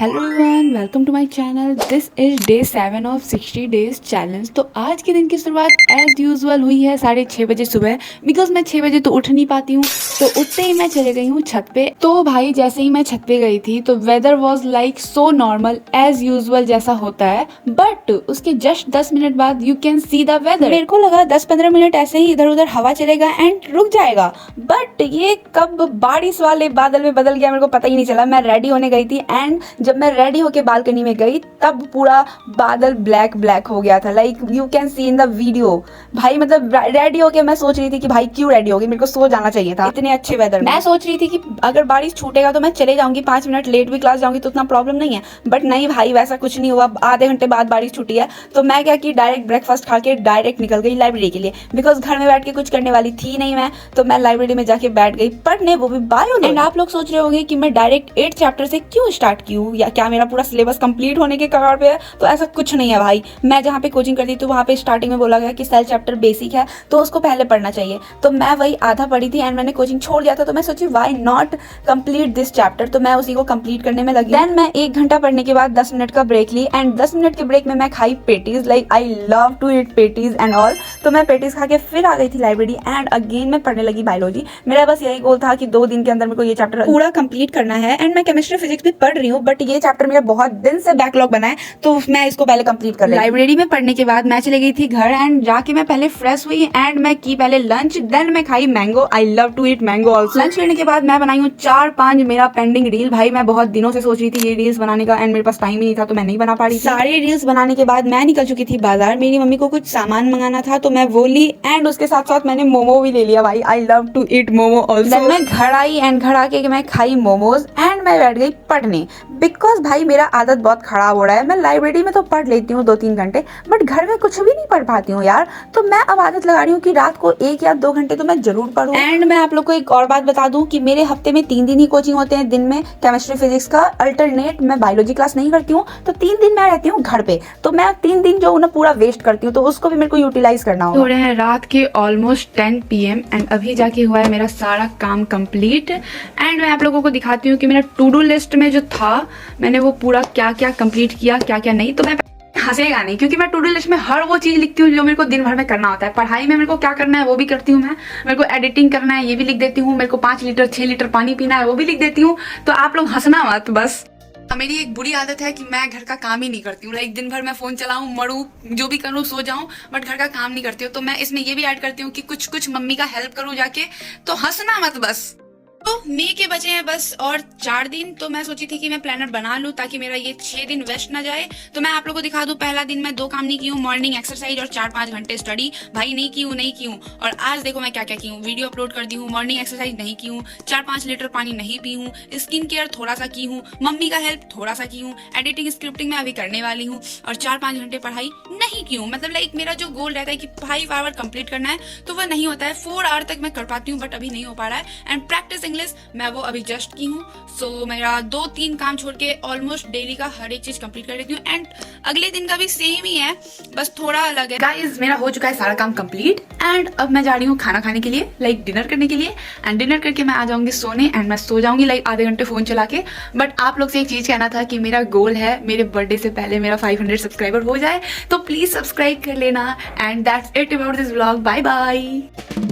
Hello everyone, welcome to my channel. This is day 7 of 60 days challenge. तो आज के दिन की शुरुआत एज यूजुअल हुई है 6:30 बजे सुबह, बिकॉज मैं 6 बजे तो उठ नहीं पाती हूँ। तो उठते ही मैं चले गई हूँ छत पे। तो भाई जैसे ही मैं छत पे गई थी तो weather was like so normal as usual जैसा होता है, बट उसके जस्ट 10 मिनट बाद you can see the weather. मेरे को लगा 10-15 मिनट ऐसे ही इधर उधर हवा चलेगा एंड रुक जाएगा, बट ये कब बारिश वाले बादल में बदल गया मेरे को पता ही नहीं चला। मैं रेडी होने गई थी एंड जब मैं रेडी होके बालकनी में गई तब पूरा बादल ब्लैक ब्लैक हो गया था, like you can C in the video. भाई मतलब रेडी होके मैं सोच रही थी कि भाई क्यों रेडी होगी, मेरे को सो जाना चाहिए था इतने अच्छे वेदर में। मैं सोच रही थी कि अगर बारिश छूटेगा तो मैं चले जाऊंगी, 5 मिनट लेट भी क्लास जाऊंगी तो उतना प्रॉब्लम नहीं है, बट नहीं भाई वैसा कुछ नहीं हुआ। आधे घंटे बाद बारिश छूटी है तो मैं क्या कि डायरेक्ट ब्रेकफास्ट खा के डायरेक्ट निकल गई लाइब्रेरी के लिए, बिकॉज घर में बैठ के कुछ करने वाली थी नहीं मैं। तो मैं लाइब्रेरी में जाके बैठ गई पढ़ने, वो भी बायो। एंड आप लोग सोच रहे होंगे कि मैं डायरेक्ट 8 चैप्टर से क्यों स्टार्ट की हूँ, या क्या मेरा पूरा सिलेबस कंप्लीट होने के कगार पे है? तो ऐसा कुछ नहीं है भाई। मैं जहाँ पे कोचिंग करती थी वहाँ पे स्टार्टिंग में बोला गया कि सेल चैप्टर बेसिक है तो उसको पहले पढ़ना चाहिए, तो मैं वही आधा पढ़ी थी एंड मैंने कोचिंग छोड़ दिया था। तो मैं सोची why not complete this chapter, तो मैं उसी को कंप्लीट करने में लगी। देन मैं 1 घंटा पढ़ने के बाद 10 मिनट का ब्रेक ली एंड 10 मिनट के ब्रेक में मैं खाई patties, like I love to eat patties and all. तो मैं पेटीज खा के फिर आ गई थी लाइब्रेरी एंड अगेन मैं पढ़ने लगी बायोलॉजी। मेरा बस यही गोल था कि 2 दिन के अंदर मेरे को ये चैप्टर पूरा कंप्लीट करना है एंड मैं केमिस्ट्री फिजिक्स भी पढ़ रही हूँ, बट ये चैप्टर मेरा बहुत दिन से बैकलॉग बना है तो मैं इसको पहले कंप्लीट कर रही हूँ। लाइब्रेरी में पढ़ने के बाद मैं चली गई थी घर एंड जाके मैं पहले फ्रेश हुई एंड मैं की पहले लंच, देन मैं खाई mango. I love to eat mango also. Lunch करने के बाद मैं बनाई हूँ 4-5 मेरा पेंडिंग रील। भाई मैं बहुत दिनों से सोच रही थी ये रील्स बनाने का एंड मेरे पास टाइम ही नहीं था तो मैं नहीं बना पा रही। सारे रील्स बनाने के बाद मैं निकल चुकी थी बाजार, मेरी मम्मी को कुछ सामान मंगाना था तो मैं वो ली एंड उसके साथ साथ मैंने मोमो भी ले लिया। भाई I love to eat momo also. Then मैं घर आई एंड घर आके मैं खाई मोमोज एंड मैं बैठ गई पढ़ने, बिकॉज भाई मेरा आदत बहुत खराब हो रहा है। मैं लाइब्रेरी में तो पढ़ लेती हूँ 2-3 घंटे, बट घर में कुछ भी नहीं पढ़ पाती हूँ यार। तो मैं अब आदत लगा रही हूँ कि रात को 1 या 2 घंटे तो मैं जरूर पढूं। एंड मैं आप लोग को एक और बात बता दूं कि मेरे हफ्ते में 3 दिन ही कोचिंग होते हैं, दिन में केमिस्ट्री फिजिक्स का, अल्टरनेट मैं बायोलॉजी क्लास नहीं करती हूँ। तो 3 दिन मैं रहती हूँ घर पे, तो मैं 3 दिन जो ना पूरा वेस्ट करती हूँ, तो उसको भी मेरे को यूटिलाइज करना होगा। हो रहे हैं रात के ऑलमोस्ट 10 PM एंड अभी जाके हुआ है मेरा सारा काम कंप्लीट। एंड मैं आप लोगों को दिखाती हूँ कि मेरा टू डू लिस्ट में जो था मैंने वो पूरा क्या क्या कंप्लीट किया, क्या क्या नहीं। तो मैं हंसेगा नहीं क्योंकि मैं टू डू लिस्ट में हर वो चीज लिखती हूँ जो मेरे को दिन भर में करना होता है। पढ़ाई में मेरे को क्या करना है वो भी करती हूँ मैं, मेरे को एडिटिंग करना है ये भी लिख देती हूँ, मेरे को 5 लीटर 6 लीटर पानी पीना है वो भी लिख देती हूँ। तो आप लोग हंसना मत बस। मेरी एक बुरी आदत है कि मैं घर का काम ही नहीं करती हूँ, लाइक दिन भर मैं फोन चलाऊं, मरूं, जो भी करूं, सो जाऊं, बट घर का काम नहीं करती हूँ। तो मैं इसमें ये भी ऐड करती हूँ कि कुछ कुछ मम्मी का हेल्प करूँ जाके। तो हंसना मत बस। तो मई के बचे हैं बस और 4 दिन, तो मैं सोची थी कि मैं प्लानर बना लूं ताकि मेरा ये 6 दिन वेस्ट ना जाए। तो मैं आप लोगों को दिखा दूं, पहला दिन मैं 2 काम नहीं की हूँ, मॉर्निंग एक्सरसाइज और 4-5 घंटे स्टडी। भाई नहीं की हूँ। और आज देखो मैं क्या क्या की हूँ, वीडियो अपलोड कर दी हूँ, मॉर्निंग एक्सरसाइज नहीं की हूँ, 4-5 लीटर पानी नहीं पी हूँ, स्किन केयर थोड़ा सा की हूँ, मम्मी का हेल्प थोड़ा सा की हूँ, एडिटिंग स्क्रिप्टिंग में अभी करने वाली हूँ, और 4-5 घंटे पढ़ाई नहीं की हूँ। मतलब लाइक मेरा जो गोल रहता है कि 5 आवर कंप्लीट करना है तो वह नहीं होता है। 4 आवर तक मैं कर पाती हूँ बट अभी नहीं हो पा रहा है। एंड प्रैक्टिस इंग्लिश मैं वो अभी जस्ट की हूँ। सो मेरा 2-3 काम छोड़ के ऑलमोस्ट डेली का हर एक चीज कंप्लीट कर लेती हूँ एंड अगले दिन का भी सेम ही है, बस थोड़ा अलग है। गाइस मेरा हो चुका है सारा काम कंप्लीट एंड अब मैं जा रही हूँ खाना खाने के लिए, लाइक डिनर करने के लिए। एंड डिनर करके मैं आ जाऊंगी सोने एंड मैं सो जाऊंगी लाइक आधे घंटे फोन चला के। बट आप लोग से एक चीज कहना था कि मेरा गोल है मेरे बर्थडे से पहले मेरा 500 सब्सक्राइबर हो जाए, तो प्लीज सब्सक्राइब कर लेना। And that's it about this vlog. Bye bye.